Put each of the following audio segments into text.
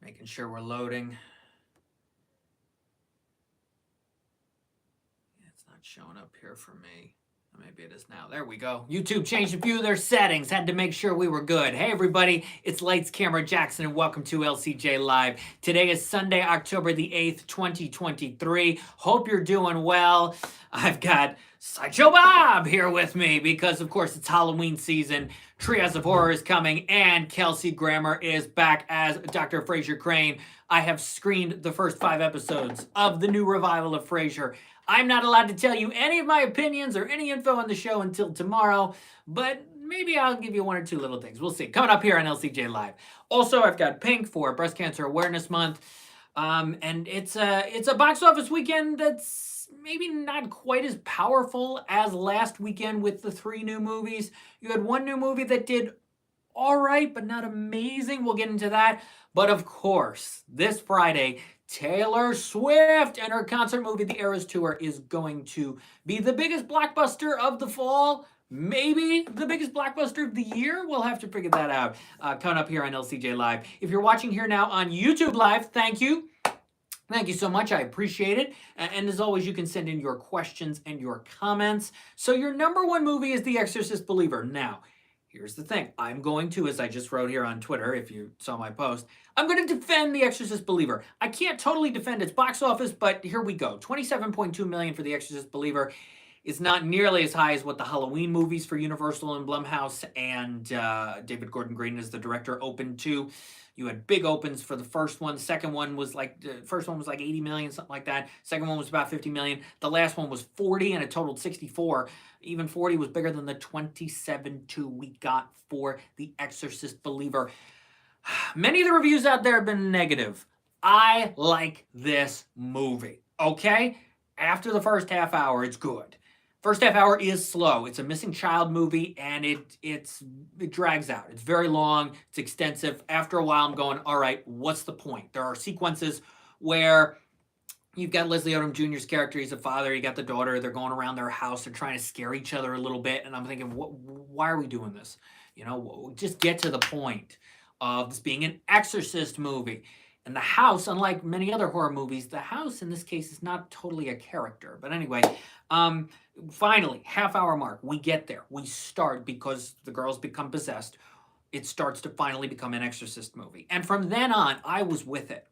Making sure we're loading. It's not showing up here for me. Maybe it is now. There we go. YouTube changed a few of their settings. Had to make sure we were good. Hey, everybody. It's Lights, Camera, Jackson, and welcome to LCJ Live. Today is Sunday, October the 8th, 2023. Hope you're doing well. I've got Sideshow Bob here with me because, of course, it's Halloween season. Trios of Horror is coming, and Kelsey Grammer is back as Dr. Frasier Crane. I have screened the first 5 episodes of the new revival of Frasier. I'm not allowed to tell you any of my opinions or any info on the show until tomorrow, but maybe I'll give you 1 or 2 little things. We'll see. Coming up here on LCJ Live. Also, I've got Pink for Breast Cancer Awareness Month, and it's a box office weekend that's maybe not quite as powerful as last weekend with the 3 new movies. You had 1 new movie that did all right, but not amazing. We'll get into that. But of course, this Friday, Taylor Swift and her concert movie, The Eras Tour, is going to be the biggest blockbuster of the fall. Maybe the biggest blockbuster of the year. We'll have to figure that out coming up here on LCJ Live. If you're watching here now on YouTube Live, thank you. Thank you so much. I appreciate it. And as always, you can send in your questions and your comments. So your number 1 movie is The Exorcist Believer. Now, here's the thing. I'm going to, as I just wrote here on Twitter, if you saw my post, I'm going to defend The Exorcist Believer. I can't totally defend its box office, but here we go. $27.2 million for The Exorcist Believer is not nearly as high as what the Halloween movies for Universal and Blumhouse and David Gordon Green as the director opened to. You had big opens for the first one. Second one was like, the first one was like 80 million, something like that. Second one was about 50 million. The last one was 40 and it totaled 64. Even 40 was bigger than the 27.2 we got for The Exorcist Believer. Many of the reviews out there have been negative. I like this movie, okay? After the first half hour, it's good. First half hour is slow. It's a missing child movie, and it drags out. It's very long. It's extensive. After a while, I'm going, all right, what's the point? There are sequences where you've got Leslie Odom Jr.'s character. He's a father. You got the daughter. They're going around their house. They're trying to scare each other a little bit, and I'm thinking, why are we doing this? You know, just get to the point of this being an Exorcist movie. And the house, unlike many other horror movies, the house in this case is not totally a character. But anyway, finally, half-hour mark, we get there. We start because the girls become possessed. It starts to finally become an Exorcist movie. And from then on, I was with it.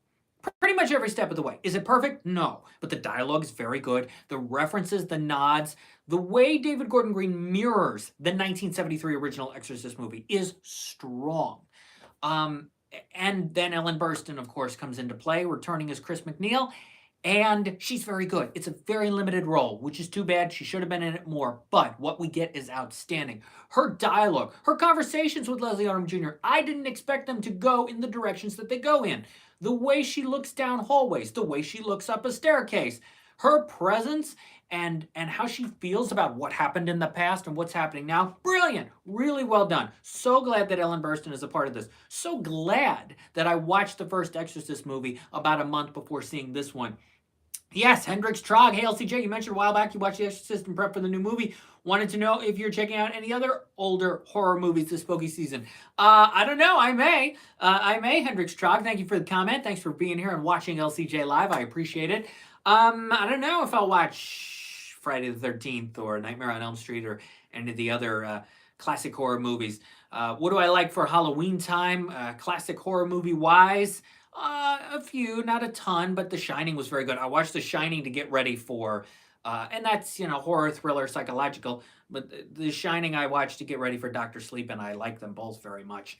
Pretty much every step of the way. Is it perfect? No. But the dialogue is very good. The references, the nods, the way David Gordon Green mirrors the 1973 original Exorcist movie is strong. And then Ellen Burstyn, of course, comes into play, returning as Chris McNeil, and she's very good. It's a very limited role, which is too bad. She should have been in it more, but what we get is outstanding. Her dialogue, her conversations with Leslie Odom Jr., I didn't expect them to go in the directions that they go in. The way she looks down hallways, the way she looks up a staircase, her presence and how she feels about what happened in the past and what's happening now. Brilliant. Really well done. So glad that Ellen Burstyn is a part of this. So glad that I watched the first Exorcist movie about a month before seeing this one. Yes, Hendrix Trog. Hey, LCJ, you mentioned a while back you watched The Exorcist and prep for the new movie. Wanted to know if you're checking out any other older horror movies this spooky season. I don't know. I may, Hendrix Trog. Thank you for the comment. Thanks for being here and watching LCJ Live. I appreciate it. I don't know if I'll watch Friday the 13th or Nightmare on Elm Street or any of the other classic horror movies. What do I like for Halloween time? Classic horror movie-wise? A few, not a ton, but The Shining was very good. I watched The Shining to get ready for, and that's, you know, horror, thriller, psychological, but The Shining I watched to get ready for Dr. Sleep, and I like them both very much.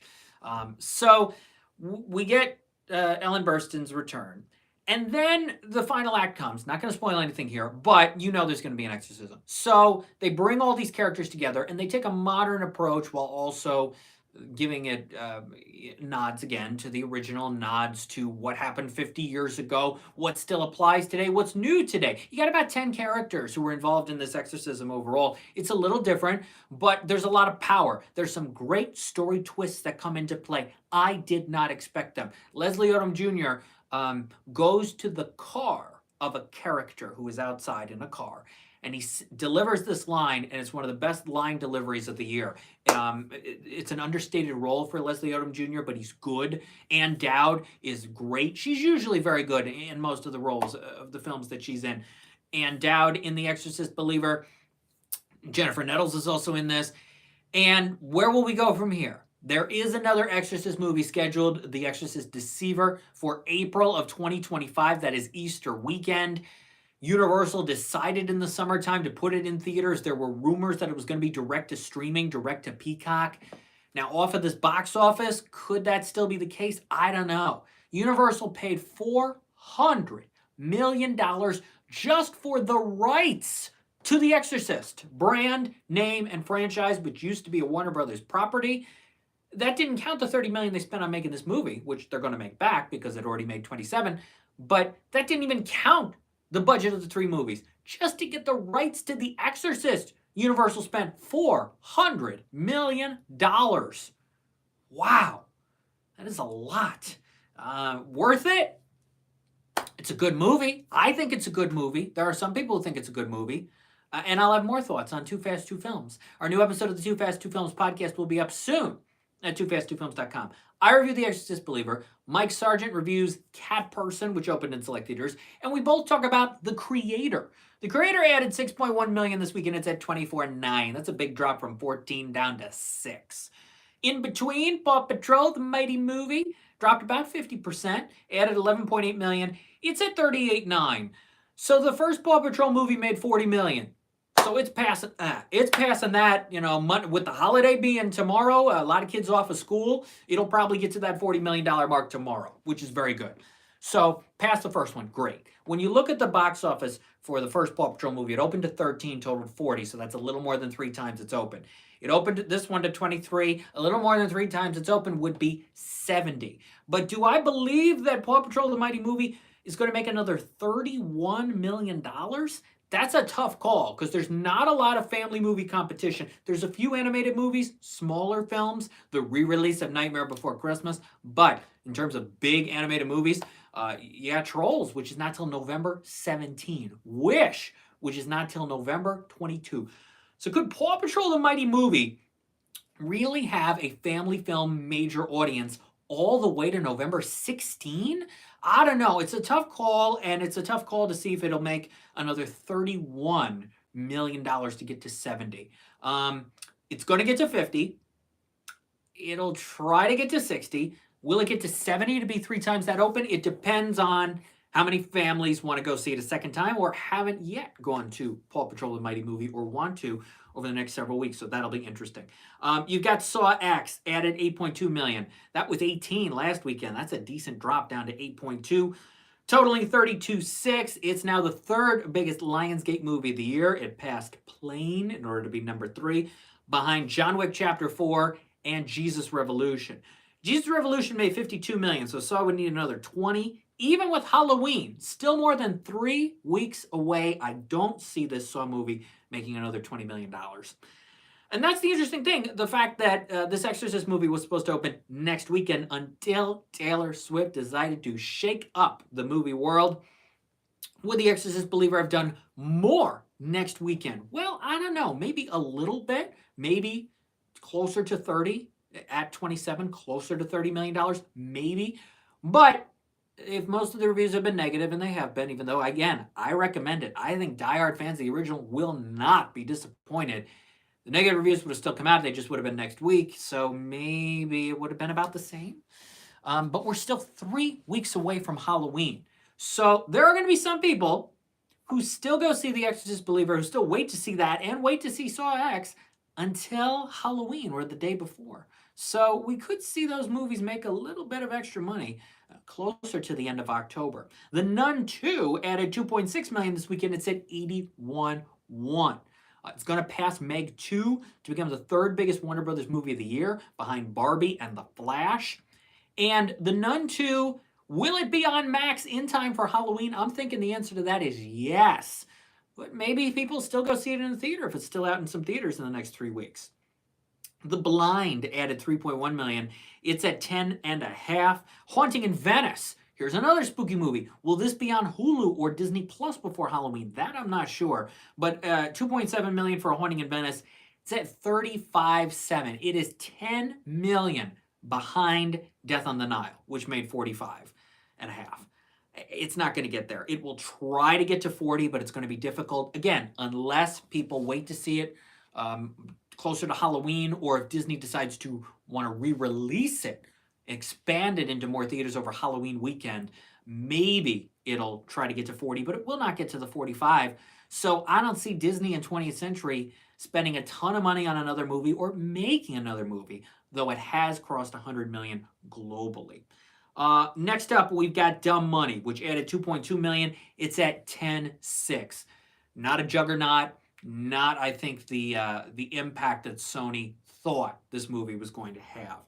So we get Ellen Burstyn's return. And then the final act comes. Not going to spoil anything here, but you know there's going to be an exorcism. So they bring all these characters together, and they take a modern approach while also giving it nods again to the original, nods to what happened 50 years ago, what still applies today, what's new today. You got about 10 characters who were involved in this exorcism overall. It's a little different, but there's a lot of power. There's some great story twists that come into play. I did not expect them. Leslie Odom Jr. Goes to the car of a character who is outside in a car and he delivers this line, and it's one of the best line deliveries of the year. It's an understated role for Leslie Odom Jr., but he's good. Ann Dowd is great. She's usually very good in most of the roles of the films that she's in. Ann Dowd in The Exorcist Believer. Jennifer Nettles is also in this. And where will we go from here? There is another Exorcist movie scheduled, The Exorcist Deceiver, for April of 2025. That is Easter weekend. Universal decided in the summertime to put it in theaters. There were rumors that it was going to be direct to streaming, direct to Peacock. Now, off of this box office, could that still be the case? I don't know. Universal paid $400 million just for the rights to The Exorcist, brand, name, and franchise, which used to be a Warner Brothers property. That didn't count the $30 million they spent on making this movie, which they're going to make back because it already made 27. But that didn't even count the budget of the 3 movies. Just to get the rights to The Exorcist, Universal spent $400 million. Wow, that is a lot. Worth it? It's a good movie. I think it's a good movie. There are some people who think it's a good movie. And I'll have more thoughts on Too Fast, Two Films. Our new episode of the Too Fast, Two Films podcast will be up soon at toofast2films.com. I review The Exorcist Believer. Mike Sargent reviews Cat Person, which opened in select theaters. And we both talk about The Creator. The Creator added $6.1 million this weekend. It's at $24.9. That's a big drop from 14 down to 6. In between, Paw Patrol, the mighty movie, dropped about 50%, added $11.8 million. It's at $38.9. So the first Paw Patrol movie made $40 million. So it's passing that. With the holiday being tomorrow, a lot of kids off of school, it'll probably get to that $40 million mark tomorrow, which is very good. So past the first one, great. When you look at the box office for the first Paw Patrol movie, it opened to 13, totaled 40, so that's a little more than 3 times it's open. It opened this one to 23, a little more than 3 times it's open would be 70. But do I believe that Paw Patrol the Mighty Movie is going to make another $31 million? That's a tough call because there's not a lot of family movie competition. There's a few animated movies, smaller films, the re-release of Nightmare Before Christmas. But in terms of big animated movies, you got Trolls, which is not till November 17. Wish, which is not till November 22. So could Paw Patrol the Mighty Movie really have a family film major audience all the way to November 16? I don't know. It's a tough call, and it's a tough call to see if it'll make another $31 million to get to 70. It's going to get to 50. It'll try to get to 60. Will it get to 70 to be 3 times that open? It depends on how many families want to go see it a second time or haven't yet gone to Paw Patrol the Mighty Movie or want to over the next several weeks, so that'll be interesting. You've got Saw X, added $8.2 million. That was 18 last weekend. That's a decent drop down to 8.2, totaling 32.6. It's now the 3rd biggest Lionsgate movie of the year. It passed Plane in order to be number 3, behind John Wick Chapter 4 and Jesus Revolution. Jesus Revolution made $52 million, so Saw would need another 20. Even with Halloween, still more than 3 weeks away, I don't see this Saw movie making another $20 million. And that's the interesting thing, the fact that this Exorcist movie was supposed to open next weekend until Taylor Swift decided to shake up the movie world. Would The Exorcist Believer have done more next weekend? Well, I don't know. Maybe a little bit. Maybe closer to 30 at 27, closer to $30 million. Maybe. But if most of the reviews have been negative, and they have been, even though, again, I recommend it. I think diehard fans of the original will not be disappointed. The negative reviews would have still come out. They just would have been next week. So maybe it would have been about the same. But we're still 3 weeks away from Halloween. So there are going to be some people who still go see The Exorcist Believer, who still wait to see that and wait to see Saw X until Halloween or the day before. So we could see those movies make a little bit of extra money closer to the end of October. The Nun 2 added $2.6 million this weekend. It's at 81.1. It's going to pass Meg 2 to become the 3rd biggest Warner Brothers movie of the year, behind Barbie and The Flash. And The Nun 2, will it be on Max in time for Halloween? I'm thinking the answer to that is yes. But maybe people still go see it in the theater if it's still out in some theaters in the next 3 weeks. The Blind added $3.1 million. It's at 10.5. Haunting in Venice Here's another spooky movie. Will this be on Hulu or Disney Plus before Halloween? That I'm not sure. But 2.7 million for A Haunting in Venice. It's at 35.7. It is 10 million behind Death on the Nile, which made 45 and a half. It's not going to get there. It will try to get to 40, but it's going to be difficult. Again, unless people wait to see it closer to Halloween, or if Disney decides to want to re-release it, expand it into more theaters over Halloween weekend, maybe it'll try to get to 40, but it will not get to the 45. So I don't see Disney in 20th Century spending a ton of money on another movie or making another movie, though it has crossed 100 million globally. Next up, we've got Dumb Money, which added 2.2 million. It's at 10.6. Not a juggernaut. Not, I think, the impact that Sony thought this movie was going to have.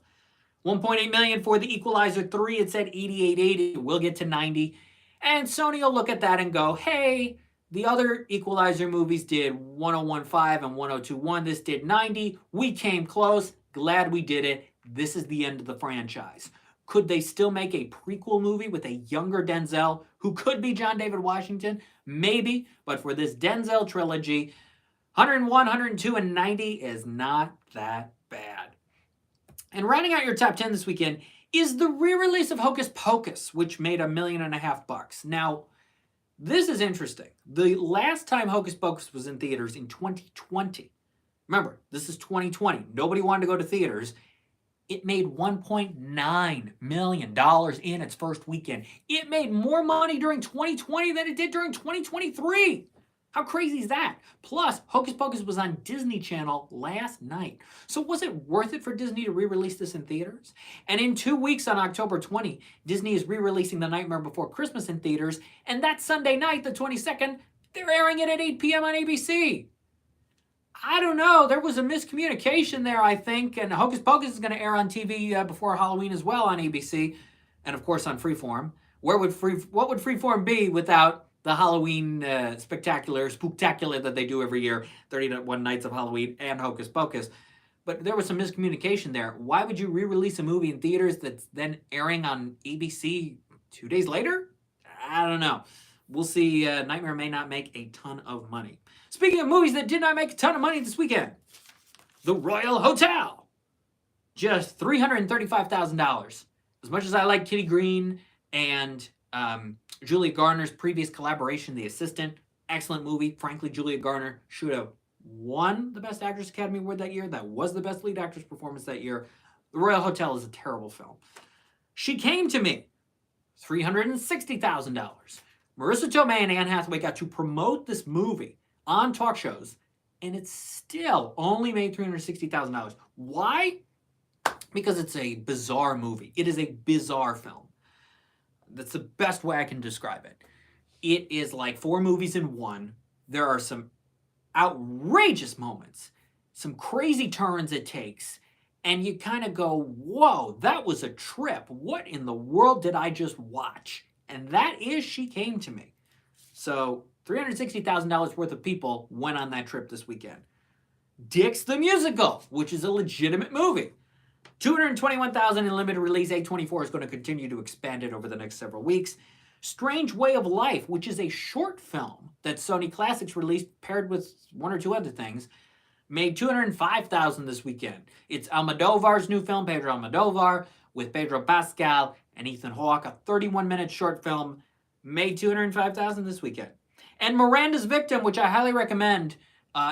1.8 million for The Equalizer 3. It's at 88.8. It will get to 90. And Sony will look at that and go, hey, the other Equalizer movies did 101.5 and 102.1. This did 90. We came close. Glad we did it. This is the end of the franchise. Could they still make a prequel movie with a younger Denzel who could be John David Washington? Maybe. But for this Denzel trilogy, 101, 102, and 90 is not that bad. And rounding out your top 10 this weekend is the re-release of Hocus Pocus, which made $1.5 million. Now, this is interesting. The last time Hocus Pocus was in theaters in 2020. Remember, this is 2020. Nobody wanted to go to theaters. It made $1.9 million in its first weekend. It made more money during 2020 than it did during 2023. How crazy is that? Plus, Hocus Pocus was on Disney Channel last night. So was it worth it for Disney to re-release this in theaters? And in 2 weeks on October 20, Disney is re-releasing The Nightmare Before Christmas in theaters. And that Sunday night, the 22nd, they're airing it at 8 p.m. on ABC. I don't know. There was a miscommunication there, I think. And Hocus Pocus is going to air on TV before Halloween as well on ABC. And, of course, on Freeform. What would Freeform be without the Halloween spooktacular that they do every year, 31 Nights of Halloween and Hocus Pocus? But there was some miscommunication there. Why would you re-release a movie in theaters that's then airing on ABC 2 days later? I don't know. We'll see. Nightmare may not make a ton of money. Speaking of movies that did not make a ton of money this weekend, The Royal Hotel. Just $335,000. As much as I like Kitty Green and Julia Garner's previous collaboration, The Assistant, excellent movie. Frankly, Julia Garner should have won the Best Actress Academy Award that year. That was the best lead actress performance that year. The Royal Hotel is a terrible film. She Came to Me, $360,000. Marissa Tomei and Anne Hathaway got to promote this movie on talk shows, and it still only made $360,000. Why? Because it's a bizarre movie. It is a bizarre film. That's the best way I can describe it. It is like 4 movies in one. There are some outrageous moments, some crazy turns it takes, and you kind of go, whoa, that was a trip. What in the world did I just watch? And that is She Came to Me. So $360,000 worth of people went on that trip this weekend. Dix the Musical, which is a legitimate movie. $221,000 in limited release. A24 is going to continue to expand it over the next several weeks. Strange Way of Life, which is a short film that Sony Classics released paired with 1 or 2 other things, made $205,000 this weekend. It's Almodovar's new film, Pedro Almodovar, with Pedro Pascal and Ethan Hawke, a 31-minute short film, made $205,000 this weekend. And Miranda's Victim, which I highly recommend,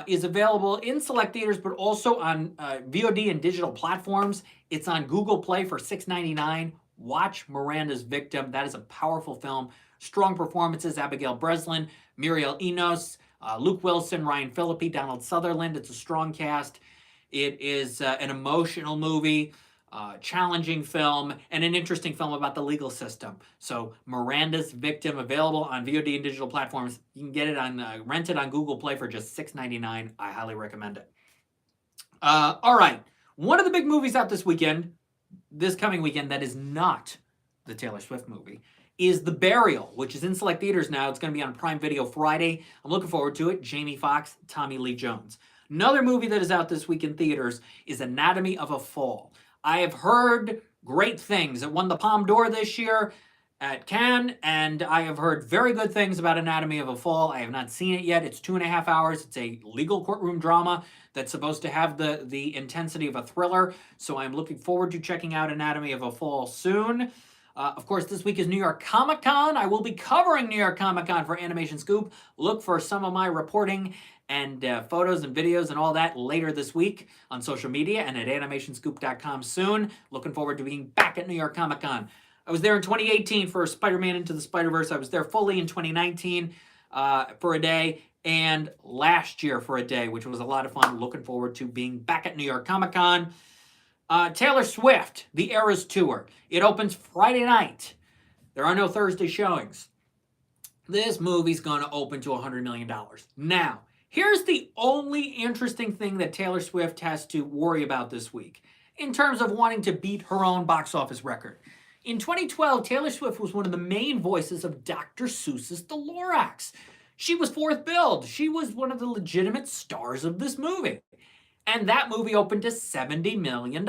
is available in select theaters, but also on VOD and digital platforms. It's on Google Play for $6.99. Watch Miranda's Victim. That is a powerful film. Strong performances: Abigail Breslin, Muriel Enos, Luke Wilson, Ryan Phillippe, Donald Sutherland. It's a strong cast. It is an emotional movie, challenging film, and an interesting film about the legal system. So Miranda's Victim, available on VOD and digital platforms. You can get it on, rent it on Google Play for just $6.99. I highly recommend it. All right. One of the big movies out this coming weekend, that is not the Taylor Swift movie, is The Burial, which is in select theaters now. It's going to be on Prime Video Friday. I'm looking forward to it. Jamie Foxx, Tommy Lee Jones. Another movie that is out this week in theaters is Anatomy of a Fall. I have heard great things. It won the Palme d'Or this year. at Cannes, and I have heard very good things about Anatomy of a Fall. I have not seen it yet. It's 2.5 hours. It's a legal courtroom drama that's supposed to have the intensity of a thriller, so I'm looking forward to checking out Anatomy of a Fall soon. Of course, this week is New York Comic Con. I will be covering New York Comic Con for Animation Scoop. Look for some of my reporting and photos and videos and all that later this week on social media and at animationscoop.com soon. Looking forward to being back at New York Comic Con. I was there in 2018 for Spider-Man Into the Spider-Verse. I was there fully in 2019 for a day, and last year for a day, which was a lot of fun. Looking forward to being back at New York Comic Con. Taylor Swift, the Eras Tour. It opens Friday night. There are no Thursday showings. This movie's going to open to $100 million. Now, here's the only interesting thing that Taylor Swift has to worry about this week in terms of wanting to beat her own box office record. In 2012, Taylor Swift was one of the main voices of Dr. Seuss's The Lorax. She was fourth billed. She was one of the legitimate stars of this movie. And that movie opened to $70 million.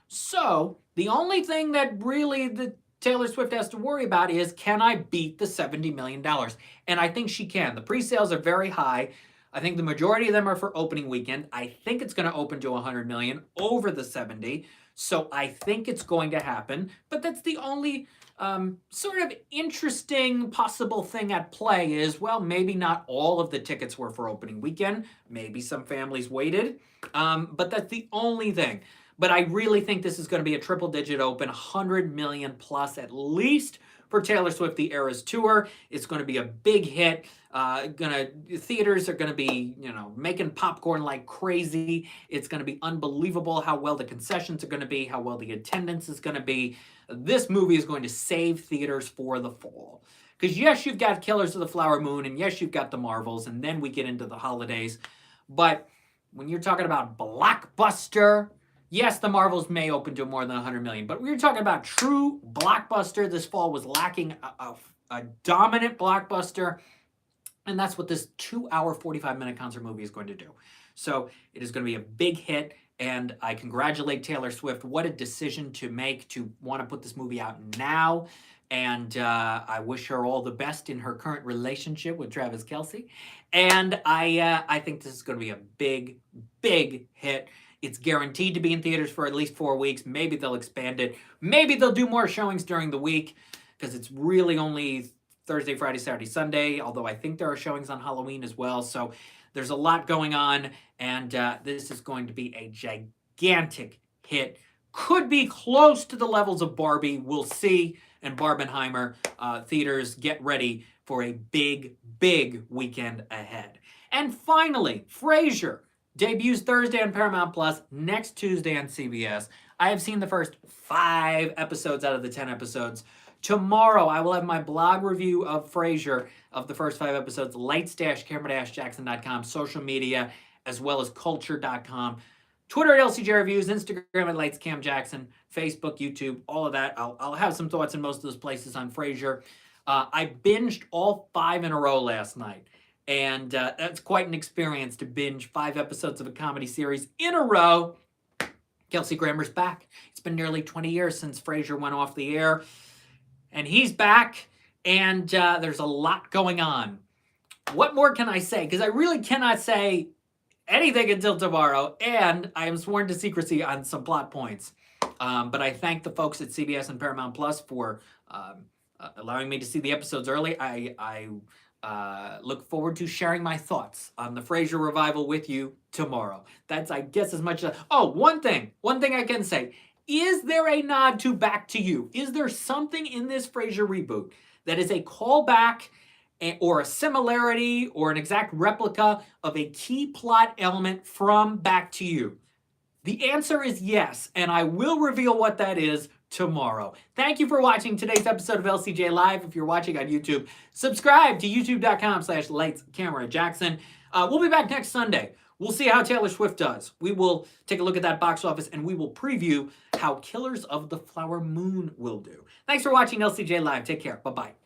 So the only thing that really the Taylor Swift has to worry about is, can I beat the $70 million? And I think she can. The pre-sales are very high. I think the majority of them are for opening weekend. I think it's going to open to $100 million over the 70. So I think it's going to happen. But that's the only sort of interesting possible thing at play is, well, maybe not all of the tickets were for opening weekend. Maybe some families waited. But that's the only thing. But I really think this is going to be a triple-digit open, 100 million plus at least for Taylor Swift, the Eras Tour. It's going to be a big hit. Theaters are going to be, making popcorn like crazy. It's going to be unbelievable how well the concessions are going to be, how well the attendance is going to be. This movie is going to save theaters for the fall. Because yes, you've got Killers of the Flower Moon, and yes, you've got the Marvels, and then we get into the holidays. But when you're talking about blockbuster, yes, the Marvels may open to more than 100 million, but we're talking about true blockbuster. This fall was lacking a dominant blockbuster, and that's what this 2-hour, 45-minute concert movie is going to do. So it is going to be a big hit, and I congratulate Taylor Swift. What a decision to make to want to put this movie out now. And I wish her all the best in her current relationship with Travis Kelce. And I think this is going to be a big, big hit. It's guaranteed to be in theaters for at least 4 weeks. Maybe they'll expand it. Maybe they'll do more showings during the week because it's really only Thursday, Friday, Saturday, Sunday, although I think there are showings on Halloween as well. So there's a lot going on, and this is going to be a gigantic hit. Could be close to the levels of Barbie. We'll see. And Barbenheimer theaters, get ready for a big, big weekend ahead. And finally, Frasier debuts Thursday on Paramount Plus, next Tuesday on CBS. I have seen the first 5 episodes out of the 10 episodes. Tomorrow, I will have my blog review of Frasier of the first 5 episodes, lights-camera-jackson.com, social media, as well as culture.com. Twitter at LCJ Reviews, Instagram at LightsCamJackson, Facebook, YouTube, all of that. I'll have some thoughts in most of those places on Frasier. I binged all 5 in a row last night. And that's quite an experience to binge 5 episodes of a comedy series in a row. Kelsey Grammer's back. It's been nearly 20 years since Frasier went off the air. And he's back. And there's a lot going on. What more can I say? Because I really cannot say anything until tomorrow, and I am sworn to secrecy on some plot points. But I thank the folks at CBS and Paramount Plus for allowing me to see the episodes early. I look forward to sharing my thoughts on the Frasier revival with you tomorrow. That's, I guess, as much as... Oh, one thing I can say. Is there a nod to Back to You? Is there something in this Frasier reboot that is a callback or a similarity or an exact replica of a key plot element from Back to You? The answer is yes, and I will reveal what that is tomorrow. Thank you for watching today's episode of LCJ Live. If you're watching on YouTube, subscribe to youtube.com/lightscamerajackson. We'll be back next Sunday. We'll see how Taylor Swift does. We will take a look at that box office, and we will preview how Killers of the Flower Moon will do. Thanks for watching LCJ Live. Take care. Bye-bye.